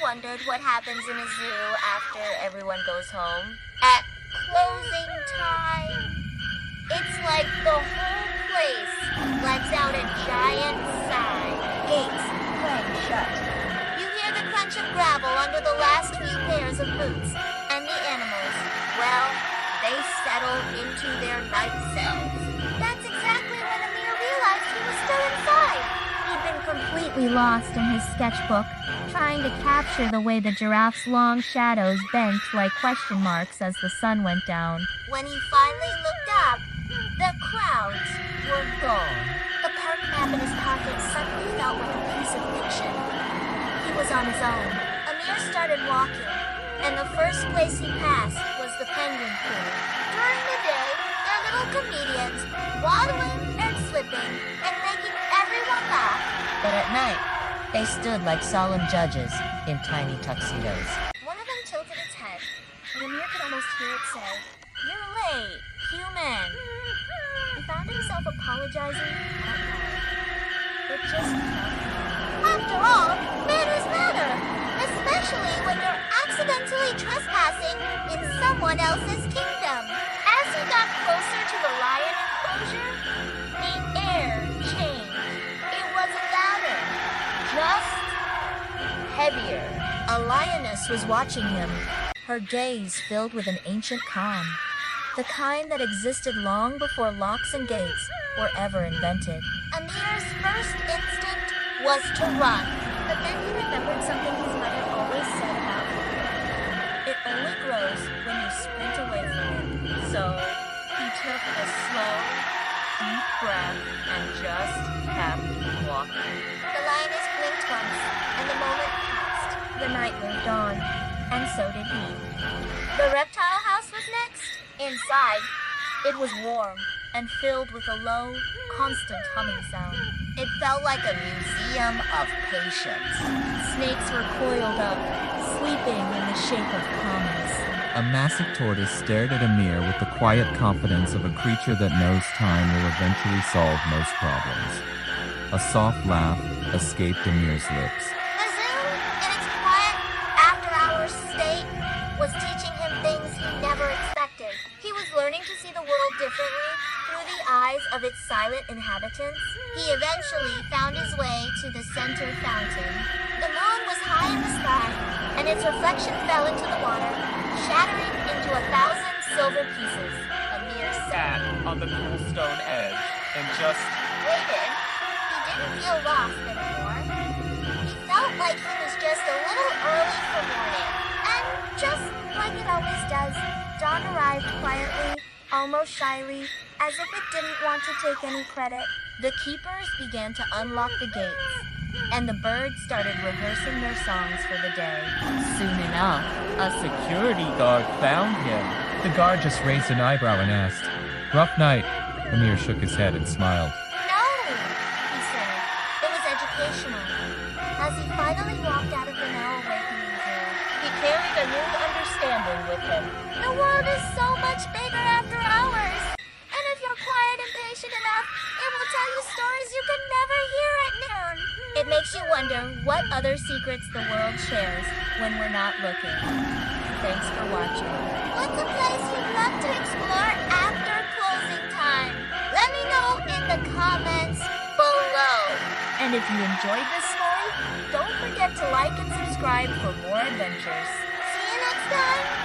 wondered what happens in a zoo after everyone goes home? At closing time, it's like the whole place lets out a giant sigh. Gates clang shut. You hear the crunch of gravel under the last few pairs of boots, and the animals, well, they settle into their night cells. That's exactly when Amir realized he was still inside. He'd been completely lost in his sketchbook, trying to capture the way the giraffe's long shadows bent like question marks as the sun went down. When he finally looked up, the crowds were gone. The park map in his pocket suddenly felt like a piece of fiction. He was on his own. Amir started walking, and the first place he passed was the penguin pool. During the day, they're little comedians, waddling and slipping and making everyone laugh. But at night, they stood like solemn judges in tiny tuxedos. One of them tilted its head, and Amir could almost hear it say, "You're late, human." He found himself apologizing out loud. It just felt After all, manners matter, especially when you're accidentally trespassing in someone else's kingdom. As he got closer to the lion enclosure, the air changed. It wasn't louder, just heavier. A lioness was watching him, her gaze filled with an ancient calm, the kind that existed long before locks and gates were ever invented. Amir's first instinct was to run, but then he remembered something his mother always said about him. It only grows when you sprint away from it. So he took a slow, deep breath and just kept walking. The lioness blinked once, and the moment passed. The night moved on, and so did he. The reptile house was next. Inside, it was warm and filled with a low, constant humming sound. It felt like a museum of patience. Snakes were coiled up, sleeping in the shape of commas. A massive tortoise stared at Amir with the quiet confidence of a creature that knows time will eventually solve most problems. A soft laugh escaped Amir's lips. The zoo, in its quiet, after-hours state, was teaching him things he never expected. He was learning to see the world differently through the eyes of its silent inhabitants. He eventually found his way to the center fountain. The moon was high in the sky, and its reflection fell into the water, shattering into 1,000 silver pieces. Amir Sat sat on the cool stone edge and just waited. He didn't feel lost anymore. He felt like he was just a little early for morning. And just like it always does, dawn arrived quietly, almost shyly, as if it didn't want to take any credit. The keepers began to unlock the gates, and the birds started rehearsing their songs for the day. soon enough, a security guard found him. The guard just raised an eyebrow and asked, "Rough night." Amir shook his head and smiled. No, he said. It was educational. As he finally walked out of the now awakening zoo, he carried a new understanding with him. The world is so much bigger after hours. And if you're quiet and patient enough, it will tell you stories you could never hear at noon. It makes you wonder what other secrets the world shares when we're not looking. Thanks for watching. What's a place you'd love to explore after closing time? Let me know in the comments below. And if you enjoyed this story, don't forget to like and subscribe for more adventures. See you next time.